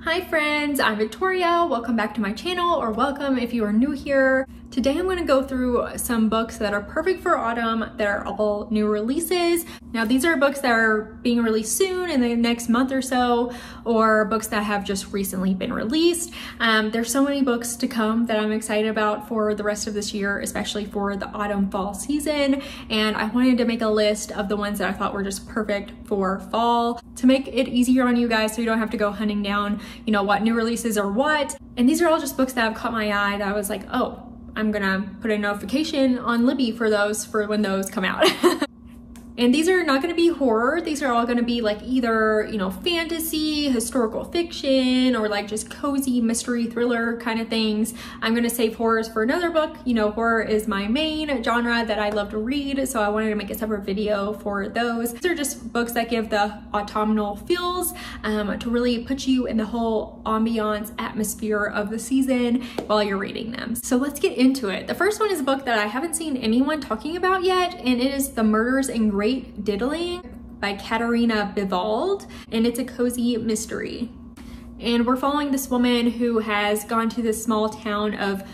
Hi friends, I'm Victoria. Welcome back to my channel, or welcome if you are new here. Today I'm going to go through some books that are perfect for autumn that are all new releases. Now these are books that are being released soon in the next month or so, or books that have just recently been released. There's so many books to come that I'm excited about for the rest of this year, especially for the autumn fall season, and I wanted to make a list of the ones that I thought were just perfect for fall to make it easier on you guys so you don't have to go hunting down, you know, what new releases are what. And these are all just books that have caught my eye that I was like, oh, I'm gonna put a notification on Libby for those for when those come out. And these are not going to be horror. These are all going to be like either, you know, fantasy, historical fiction, or like just cozy mystery thriller kind of things. I'm going to save horrors for another book. You know, horror is my main genre that I love to read, so I wanted to make a separate video for those. These are just books that give the autumnal feels to really put you in the whole ambiance atmosphere of the season while you're reading them. So let's get into it. The first one is a book that I haven't seen anyone talking about yet, and it is The Murders in Great Diddling by Katarina Bivald, and it's a cozy mystery. And we're following this woman who has gone to this small town of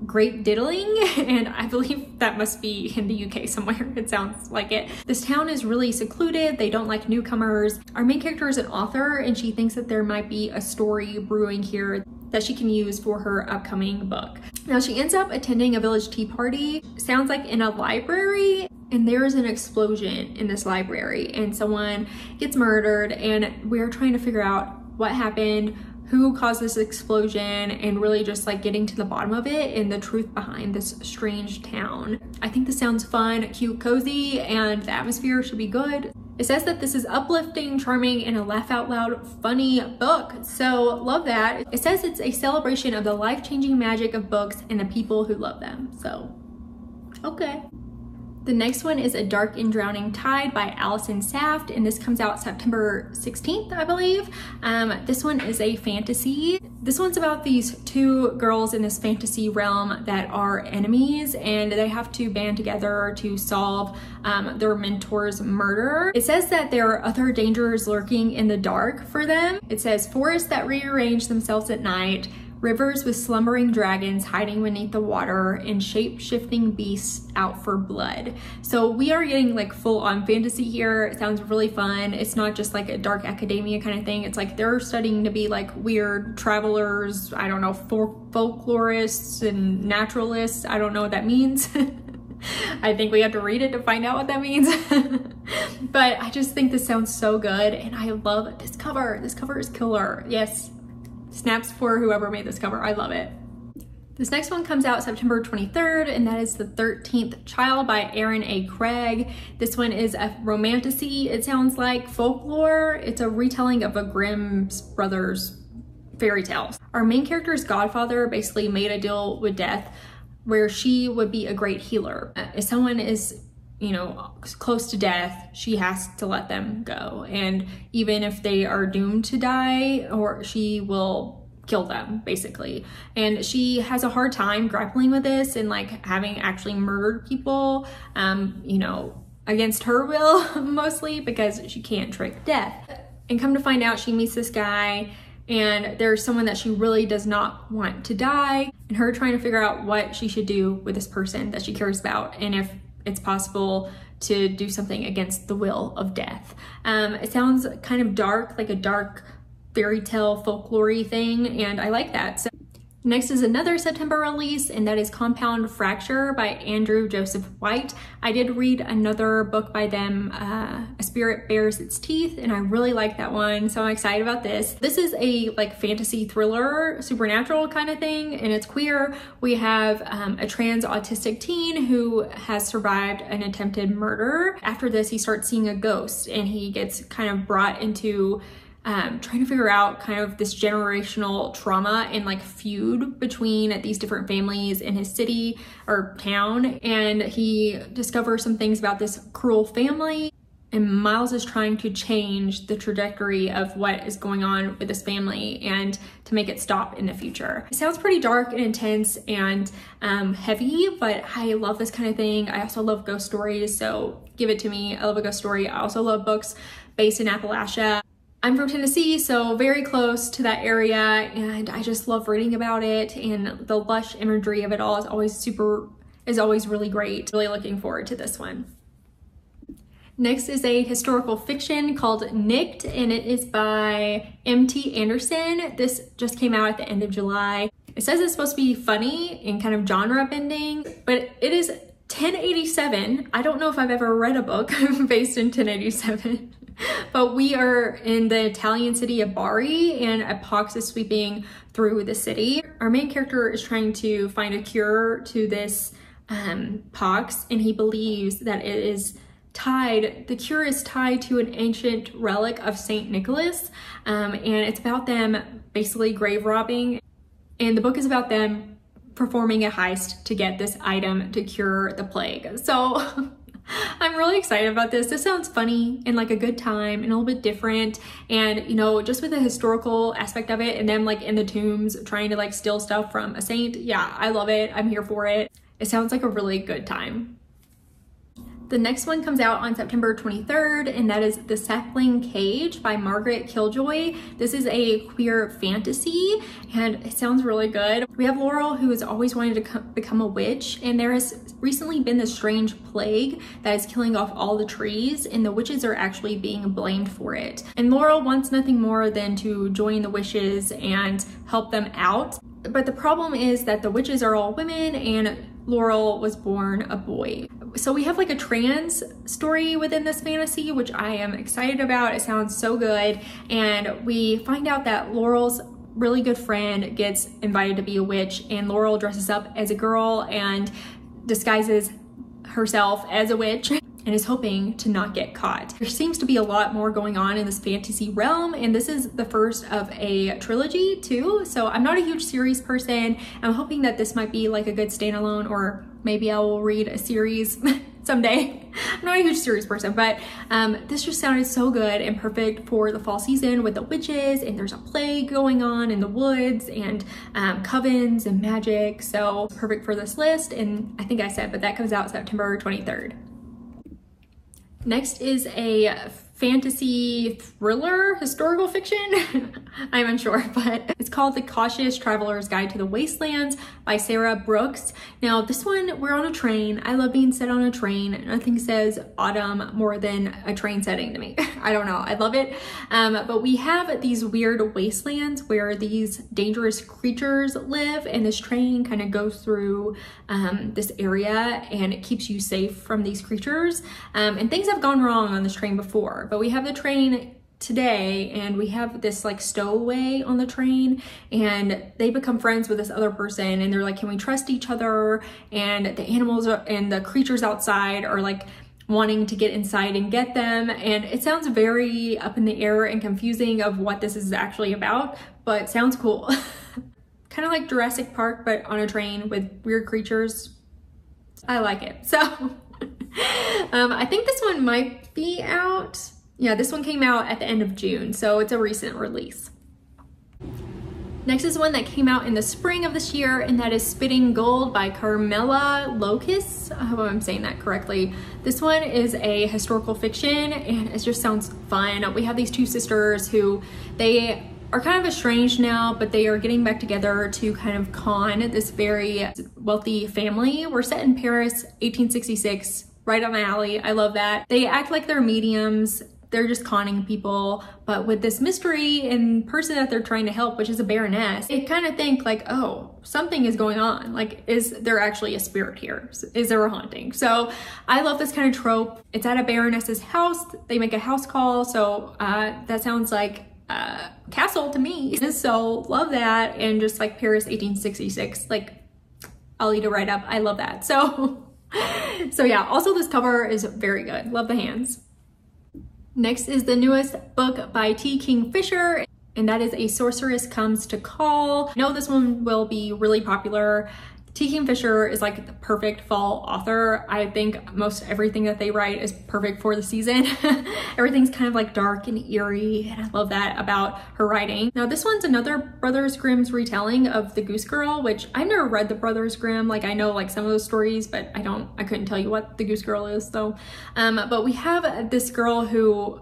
Great Diddling, and I believe that must be in the UK somewhere. It sounds like it. This town is really secluded. They don't like newcomers. Our main character is an author, and she thinks that there might be a story brewing here that she can use for her upcoming book. Now she ends up attending a village tea party, sounds like in a library, and there is an explosion in this library and someone gets murdered, and we're trying to figure out what happened, who caused this explosion, and really just like getting to the bottom of it and the truth behind this strange town. I think this sounds fun, cute, cozy, and the atmosphere should be good. It says that this is uplifting, charming, and a laugh out loud funny book, so love that. It says it's a celebration of the life-changing magic of books and the people who love them, so okay. The next one is A Dark and Drowning Tide by Allison Saft, and this comes out September 16th, I believe. This one is a fantasy. This one's about these two girls in this fantasy realm that are enemies, and they have to band together to solve their mentor's murder. It says that there are other dangers lurking in the dark for them. It says forests that rearrange themselves at night, rivers with slumbering dragons hiding beneath the water, and shape-shifting beasts out for blood. So we are getting like full-on fantasy here. It sounds really fun. It's not just like a dark academia kind of thing. It's like they're studying to be like weird travelers, I don't know, folklorists and naturalists. I don't know what that means. I think we have to read it to find out what that means. But I just think this sounds so good, and I love this cover. This cover is killer. Yes. Snaps for whoever made this cover. I love it. This next one comes out September 23rd, and that is The 13th Child by Aaron A. Craig. This one is a romantasy. It sounds like folklore. It's a retelling of a Grimm brothers fairy tale. Our main character's godfather basically made a deal with death where she would be a great healer. If someone is, you know, close to death, she has to let them go. And even if they are doomed to die, or she will kill them basically. And she has a hard time grappling with this and like having actually murdered people, you know, against her will mostly, because she can't trick death. And come to find out, she meets this guy, and there's someone that she really does not want to die, and her trying to figure out what she should do with this person that she cares about, and if it's possible to do something against the will of death. It sounds kind of dark, like a dark fairy tale folklore-y thing, and I like that. So next is another September release, and that is Compound Fracture by Andrew Joseph White. I did read another book by them, A Spirit Bares Its Teeth, and I really like that one, so I'm excited about this. This is a like fantasy thriller, supernatural kind of thing, and it's queer. We have a trans autistic teen who has survived an attempted murder. After this, he starts seeing a ghost, and he gets kind of brought into trying to figure out kind of this generational trauma and like feud between these different families in his city or town. And he discovers some things about this cruel family, and Miles is trying to change the trajectory of what is going on with this family and to make it stop in the future. It sounds pretty dark and intense and heavy, but I love this kind of thing. I also love ghost stories, so give it to me. I love a ghost story. I also love books based in Appalachia. I'm from Tennessee, so very close to that area, and I just love reading about it, and the lush imagery of it all is always really great. Really looking forward to this one. Next is a historical fiction called Nicked, and it is by M.T. Anderson. This just came out at the end of July. It says it's supposed to be funny and kind of genre bending, but it is 1087. I don't know if I've ever read a book based in 1087. But we are in the Italian city of Bari, and a pox is sweeping through the city. Our main character is trying to find a cure to this pox, and he believes that the cure is tied to an ancient relic of Saint Nicholas, and it's about them basically grave robbing, and the book is about them performing a heist to get this item to cure the plague. So I'm really excited about this. This sounds funny and like a good time and a little bit different, and you know, just with the historical aspect of it and them like in the tombs trying to like steal stuff from a saint. Yeah, I love it. I'm here for it. It sounds like a really good time. The next one comes out on September 23rd, and that is The Sappling Cage by Margaret Killjoy. This is a queer fantasy, and it sounds really good. We have Laurel, who has always wanted to become a witch, and there has recently been this strange plague that is killing off all the trees, and the witches are actually being blamed for it. And Laurel wants nothing more than to join the witches and help them out. But the problem is that the witches are all women, and Laurel was born a boy. So we have like a trans story within this fantasy, which I am excited about. It sounds so good. And we find out that Laurel's really good friend gets invited to be a witch, and Laurel dresses up as a girl and disguises herself as a witch and is hoping to not get caught. There seems to be a lot more going on in this fantasy realm, and this is the first of a trilogy too. So I'm not a huge series person. I'm hoping that this might be like a good standalone, or maybe I will read a series someday. I'm not a huge series person, but this just sounded so good and perfect for the fall season with the witches, and there's a plague going on in the woods, and covens and magic. So perfect for this list, and I think I said, but that comes out September 23rd. Next is a fantasy thriller, historical fiction. I'm unsure, but it's called The Cautious Traveler's Guide to the Wastelands by Sarah Brooks. Now this one, we're on a train. I love being set on a train. Nothing says autumn more than a train setting to me. I don't know, I love it. But we have these weird wastelands where these dangerous creatures live, and this train kind of goes through this area, and it keeps you safe from these creatures. And things have gone wrong on this train before. But we have the train today, and we have this like stowaway on the train, and they become friends with this other person, and they're like, can we trust each other? And the animals and the creatures outside are like wanting to get inside and get them. And it sounds very up in the air and confusing of what this is actually about, but sounds cool. Kind of like Jurassic Park, but on a train with weird creatures. I like it. So I think this one might be out. Yeah, this one came out at the end of June, so it's a recent release. Next is one that came out in the spring of this year, and that is Spitting Gold by Carmela Locus. I hope I'm saying that correctly. This one is a historical fiction, and it just sounds fun. We have these two sisters who they are kind of estranged now, but they are getting back together to kind of con this very wealthy family. We're set in Paris, 1866, right on my alley. I love that. They act like they're mediums. They're just conning people, but with this mystery and person that they're trying to help, which is a baroness, they kind of think like, oh, something is going on. Like, is there actually a spirit here? Is there a haunting? So I love this kind of trope. It's at a baroness's house. They make a house call. So that sounds like castle to me. So love that. And just like Paris 1866, like I'll eat it right up. I love that. So yeah, also this cover is very good. Love the hands. Next is the newest book by T. Kingfisher, and that is A Sorceress Comes to Call. I know this one will be really popular. T. Kingfisher is like the perfect fall author. I think most everything that they write is perfect for the season. Everything's kind of like dark and eerie, and I love that about her writing. Now this one's another Brothers Grimm's retelling of The Goose Girl, which I've never read the Brothers Grimm. Like I know like some of those stories, but I couldn't tell you what The Goose Girl is though. But we have this girl who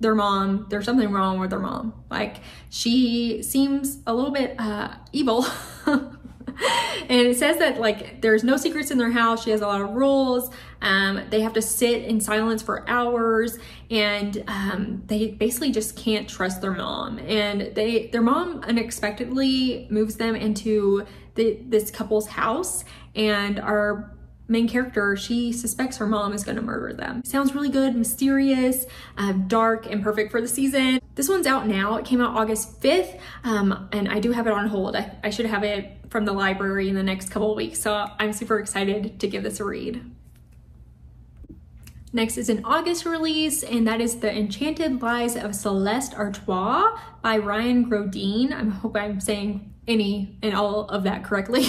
their mom, there's something wrong with their mom. Like, she seems a little bit evil. And it says that like there's no secrets in their house. She has a lot of rules. They have to sit in silence for hours, and they basically just can't trust their mom. And their mom unexpectedly moves them into this couple's house, and our main character, she suspects her mom is going to murder them. Sounds really good, mysterious, dark, and perfect for the season. This one's out now. It came out August 5th, and I do have it on hold. I should have it from the library in the next couple of weeks, so I'm super excited to give this a read. Next is an August release, and that is The Enchanted Lies of Celeste Artois by Ryan Grodin. I hope I'm saying any and all of that correctly.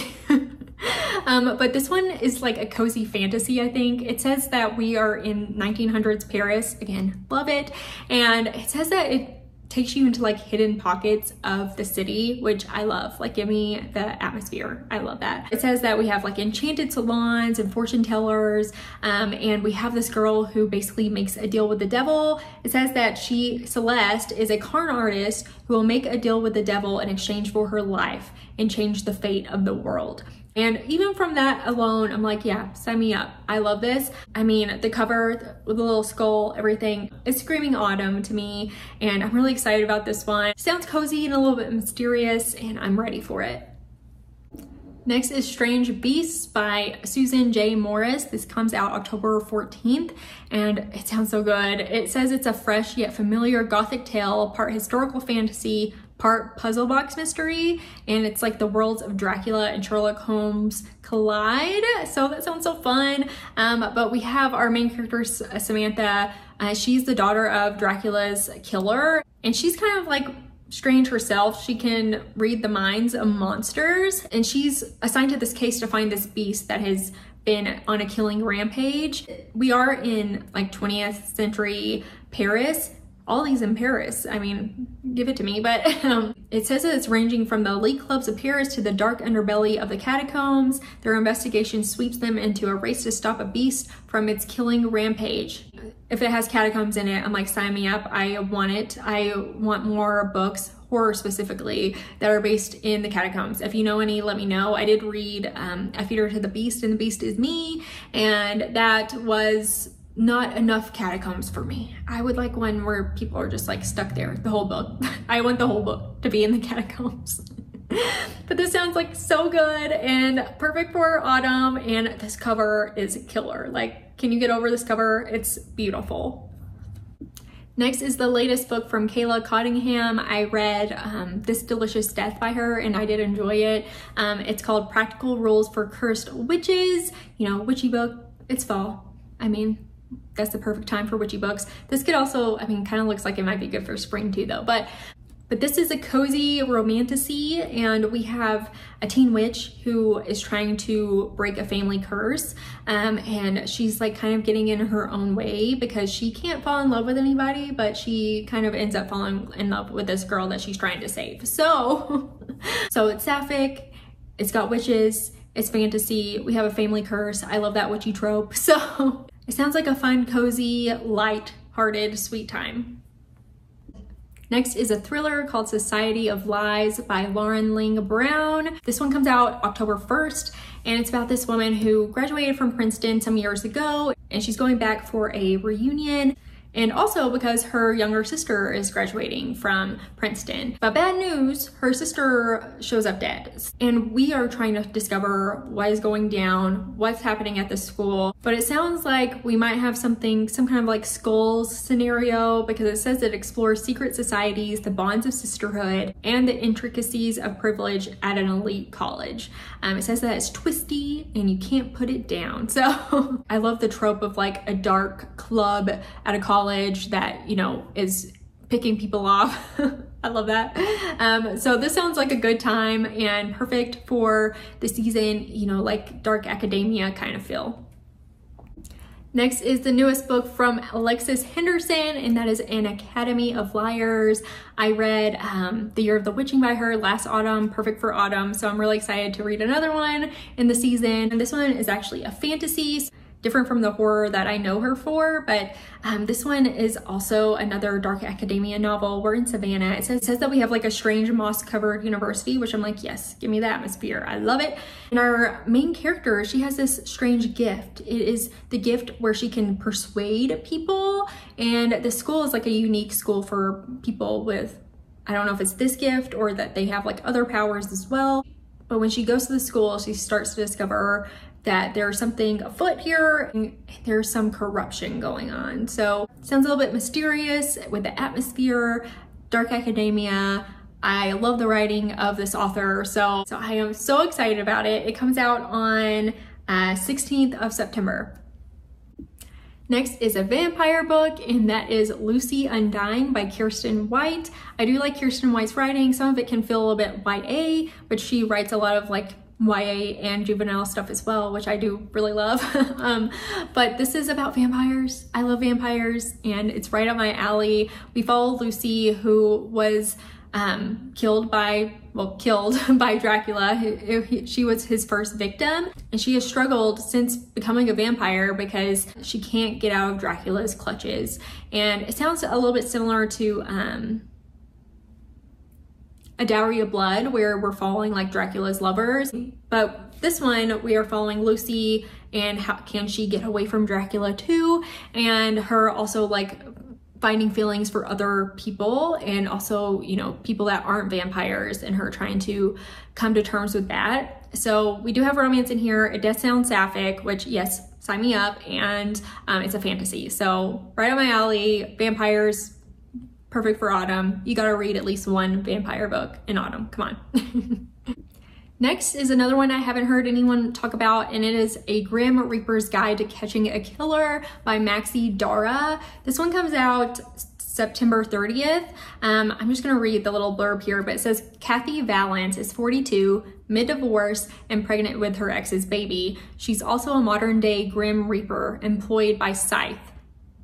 But this one is like a cozy fantasy, I think. It says that we are in 1900s Paris. Again, love it. And it says that it takes you into like hidden pockets of the city, which I love. Like, give me the atmosphere. I love that. It says that we have like enchanted salons and fortune tellers, and we have this girl who basically makes a deal with the devil. It says that Celeste, is a con artist who will make a deal with the devil in exchange for her life and change the fate of the world. And even from that alone, I'm like, yeah, sign me up. I love this. I mean, the cover with the little skull, everything is screaming autumn to me, and I'm really excited about this one. Sounds cozy and a little bit mysterious, and I'm ready for it. Next is Strange Beasts by Susan J. Morris. This comes out October 14th, and it sounds so good. It says it's a fresh yet familiar gothic tale, part historical fantasy, part puzzle box mystery, and it's like the worlds of Dracula and Sherlock Holmes collide. So that sounds so fun. But we have our main character, Samantha. She's the daughter of Dracula's killer, and she's kind of like strange herself. She can read the minds of monsters, and she's assigned to this case to find this beast that has been on a killing rampage. We are in like 20th century Paris. All these in Paris, I mean, give it to me. But it says that it's ranging from the elite clubs of Paris to the dark underbelly of the catacombs. Their investigation sweeps them into a race to stop a beast from its killing rampage. If it has catacombs in it, I'm like, sign me up. I want it. I want more books, horror specifically, that are based in the catacombs. If you know any, let me know. I did read A Feeder to the Beast and the Beast is Me, and that was not enough catacombs for me. I would like one where people are just like stuck there, the whole book. I want the whole book to be in the catacombs. But this sounds like so good and perfect for autumn, and this cover is killer. Like, can you get over this cover? It's beautiful. Next is the latest book from Kayla Cottingham. I read This Delicious Death by her, and I did enjoy it. It's called Practical Rules for Cursed Witches. You know, witchy book, it's fall. I mean, that's the perfect time for witchy books. This could also, I mean, kind of looks like it might be good for spring too though, but this is a cozy romantasy, and we have a teen witch who is trying to break a family curse, and she's like kind of getting in her own way because she can't fall in love with anybody, but she kind of ends up falling in love with this girl that she's trying to save. So it's sapphic, it's got witches, it's fantasy, we have a family curse. I love that witchy trope. So it sounds like a fun, cozy, light-hearted, sweet time. Next is a thriller called Society of Lies by Lauren Ling Brown. This one comes out October 1st, and it's about this woman who graduated from Princeton some years ago, and she's going back for a reunion. And also because her younger sister is graduating from Princeton. But bad news, her sister shows up dead. And we are trying to discover what is going down, what's happening at the school. But it sounds like we might have some kind of like Skulls scenario, because it says it explores secret societies, the bonds of sisterhood, and the intricacies of privilege at an elite college. It says that it's twisty and you can't put it down. So I love the trope of like a dark club at a college that, you know, is picking people off. I love that. So this sounds like a good time and perfect for the season, you know, like dark academia kind of feel. Next is the newest book from Alexis Henderson, and that is An Academy of Liars. I read The Year of the Witching by her last autumn, perfect for autumn, so I'm really excited to read another one in the season. And this one is actually a fantasy. different from the horror that I know her for, but this one is also another dark academia novel. We're in Savannah. It says that we have like a strange moss-covered university, which I'm like, yes, give me the atmosphere. I love it. And our main character, she has this strange gift. It is the gift where she can persuade people, and the school is like a unique school for people with, I don't know if it's this gift or that they have like other powers as well. But when she goes to the school, she starts to discover that there's something afoot here, and there's some corruption going on. So it sounds a little bit mysterious with the atmosphere, dark academia. I love the writing of this author, so I am so excited about it. It comes out on 16th of September. Next is a vampire book, and that is Lucy Undying by Kirsten White. I do like Kirsten White's writing. Some of it can feel a little bit YA, but she writes a lot of like YA and juvenile stuff as well, which I do really love. But this is about vampires. I love vampires, and it's right up my alley. We follow Lucy, who was killed by Dracula. She was his first victim, and she has struggled since becoming a vampire because she can't get out of Dracula's clutches. And it sounds a little bit similar to A Dowry of Blood, where we're following like Dracula's lovers. But this one, we are following Lucy and how can she get away from Dracula too, and her also like finding feelings for other people, and also, you know, people that aren't vampires, and her trying to come to terms with that. So we do have romance in here. It does sound sapphic, which yes, sign me up. And it's a fantasy. So right up my alley, vampires, perfect for autumn. You gotta read at least one vampire book in autumn, come on. Next is another one I haven't heard anyone talk about, and it is A Grim Reaper's Guide to Catching a Killer by Maxie Dara. This one comes out September 30th. I'm just gonna read the little blurb here, but it says, Kathy Valance is 42, mid-divorce, and pregnant with her ex's baby. She's also a modern day Grim Reaper employed by Scythe,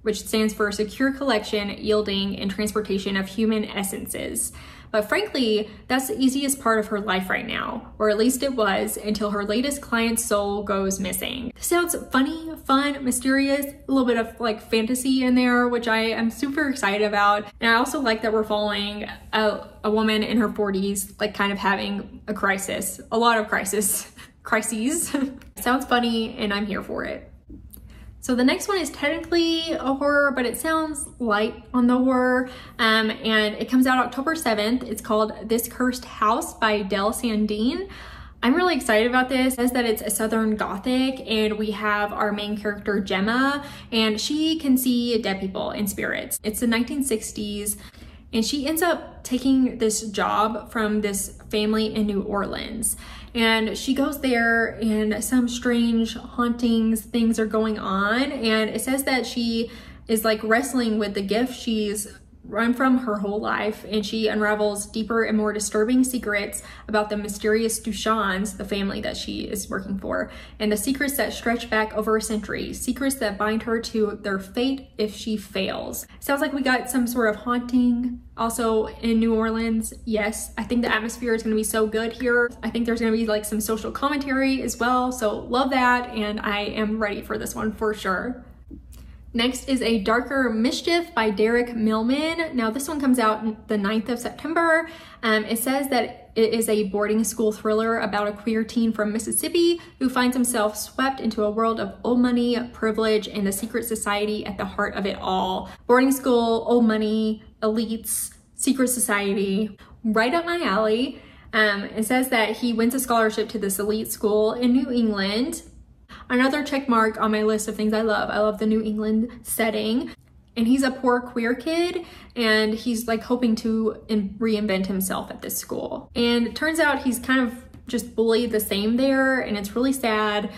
which stands for Secure Collection, Yielding, and Transportation of Human Essences. But frankly, that's the easiest part of her life right now, or at least it was until her latest client's soul goes missing. This sounds funny, fun, mysterious, a little bit of like fantasy in there, which I am super excited about. And I also like that we're following a woman in her 40s, like kind of having a crisis, a lot of crises. Sounds funny, and I'm here for it. So the next one is technically a horror, but it sounds light on the horror, and it comes out October 7th. It's called This Cursed House by Del Sandine. I'm really excited about this. It says that it's a Southern Gothic, and we have our main character, Gemma, and she can see dead people and spirits. It's the 1960s, and she ends up taking this job from this family in New Orleans. And she goes there, and some strange hauntings, things are going on. And it says that she is like wrestling with the gift she's run from her whole life, and she unravels deeper and more disturbing secrets about the mysterious Duchands, the family that she is working for, and the secrets that stretch back over a century, secrets that bind her to their fate if she fails. Sounds like we got some sort of haunting also in New Orleans. Yes, I think the atmosphere is going to be so good here. I think there's going to be like some social commentary as well, so love that, and I am ready for this one for sure. Next is A Darker Mischief by Derek Millman. Now this one comes out the 9th of September. It says that it is a boarding school thriller about a queer teen from Mississippi who finds himself swept into a world of old money, privilege, and the secret society at the heart of it all. Boarding school, old money, elites, secret society, right up my alley. It says that he wins a scholarship to this elite school in New England. Another check mark on my list of things I love. I love the New England setting. And he's a poor queer kid, and he's like hoping to reinvent himself at this school. And it turns out he's kind of just bullied the same there, and it's really sad.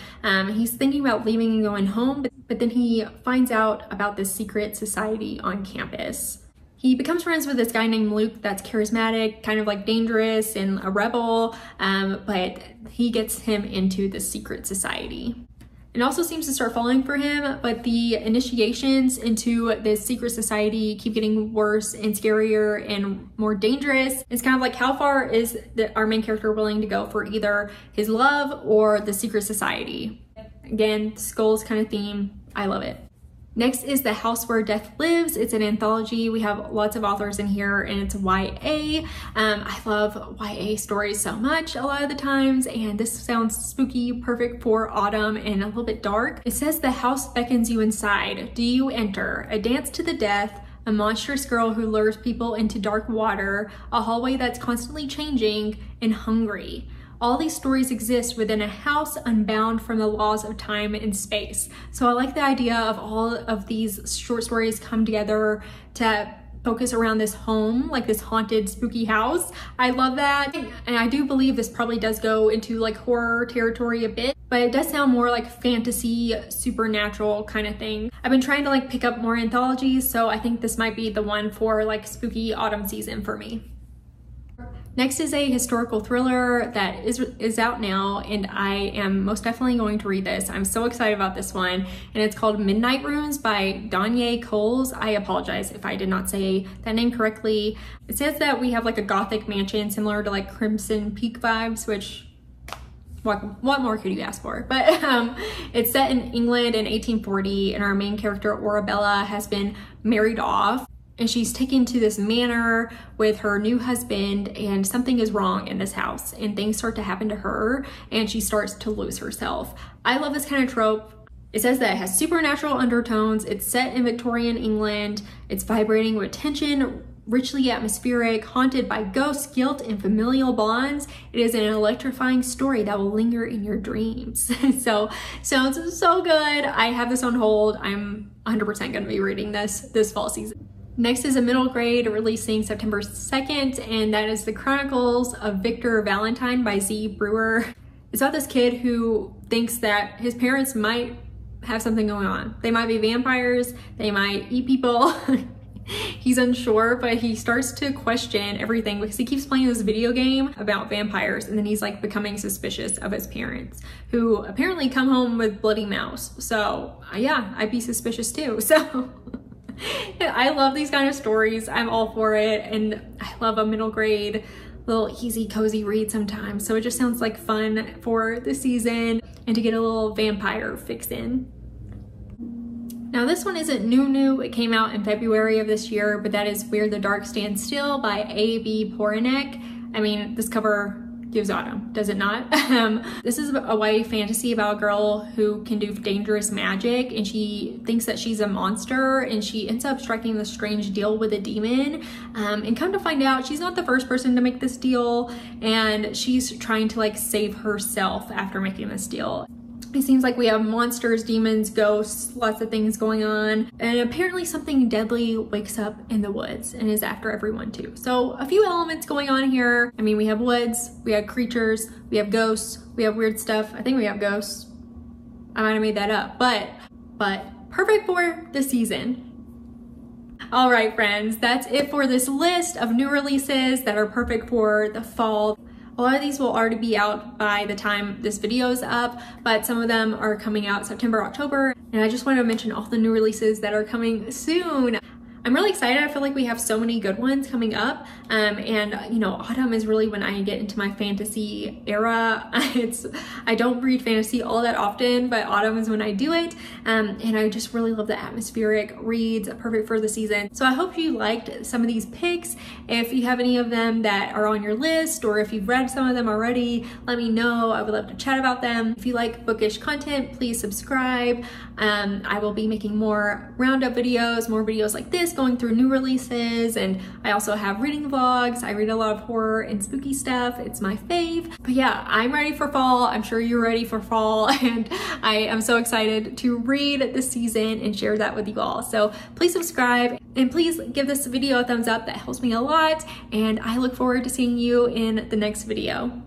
He's thinking about leaving and going home, but then he finds out about this secret society on campus. He becomes friends with this guy named Luke that's charismatic, kind of like dangerous and a rebel, but he gets him into the secret society. It also seems to start falling for him, but the initiations into this secret society keep getting worse and scarier and more dangerous. It's kind of like, how far is our main character willing to go for either his love or the secret society? Again, skulls kind of theme. I love it. Next is The House Where Death Lives. It's an anthology. We have lots of authors in here and it's YA. I love YA stories so much a lot of the times, and this sounds spooky, perfect for autumn and a little bit dark. It says the house beckons you inside. Do you enter? A dance to the death, a monstrous girl who lures people into dark water, a hallway that's constantly changing, and hungry. All these stories exist within a house unbound from the laws of time and space. So I like the idea of all of these short stories come together to focus around this home, like this haunted, spooky house. I love that. And I do believe this probably does go into like horror territory a bit, but it does sound more like fantasy, supernatural kind of thing. I've been trying to like pick up more anthologies, so I think this might be the one for like spooky autumn season for me. Next is a historical thriller that is out now, and I am most definitely going to read this. I'm so excited about this one, and it's called Midnight Runes by Danye Coles. I apologize if I did not say that name correctly. It says that we have like a gothic mansion similar to like Crimson Peak vibes, which what more could you ask for? But it's set in England in 1840, and our main character Arabella has been married off. And she's taken to this manor with her new husband, and something is wrong in this house and things start to happen to her and she starts to lose herself. I love this kind of trope. It says that it has supernatural undertones. It's set in Victorian England. It's vibrating with tension, richly atmospheric, haunted by ghosts, guilt, and familial bonds. It is an electrifying story that will linger in your dreams. So sounds so good. I have this on hold. I'm 100% going to be reading this fall season. Next is a middle grade releasing September 2nd, and that is the Chronicles of Victor Valentine by Z. Brewer. It's about this kid who thinks that his parents might have something going on. They might be vampires, they might eat people. He's unsure, but he starts to question everything because he keeps playing this video game about vampires, and then he's like becoming suspicious of his parents, who apparently come home with bloody mouths. So yeah, I'd be suspicious too. So I love these kind of stories. I'm all for it, and I love a middle grade little easy cozy read sometimes. So it just sounds like fun for the season and to get a little vampire fix in. Now this one isn't new. It came out in February of this year, but that is Where the Dark Stands Still by A.B. Poranek. I mean, this cover gives autumn, does it not? This is a YA fantasy about a girl who can do dangerous magic, and she thinks that she's a monster, and she ends up striking this strange deal with a demon. And come to find out, she's not the first person to make this deal, and she's trying to like save herself after making this deal. It seems like we have monsters, demons, ghosts, lots of things going on. And apparently something deadly wakes up in the woods and is after everyone too. So a few elements going on here. I mean, we have woods, we have creatures, we have ghosts, we have weird stuff. I think we have ghosts. I might have made that up, but perfect for the season. All right, friends, that's it for this list of new releases that are perfect for the fall. A lot of these will already be out by the time this video is up, but some of them are coming out September, October, and I just wanted to mention all the new releases that are coming soon. I'm really excited. I feel like we have so many good ones coming up, and you know, autumn is really when I get into my fantasy era. I don't read fantasy all that often, but autumn is when I do it, and I just really love the atmospheric reads, perfect for the season. So I hope you liked some of these picks. If you have any of them that are on your list, or if you've read some of them already, let me know. I would love to chat about them. If you like bookish content, please subscribe. I will be making more roundup videos, more videos like this, going through new releases, and I also have reading vlogs. I read a lot of horror and spooky stuff. It's my fave. But yeah, I'm ready for fall. I'm sure you're ready for fall, and I am so excited to read this season and share that with you all. So please subscribe, and please give this video a thumbs up. That helps me a lot, and I look forward to seeing you in the next video.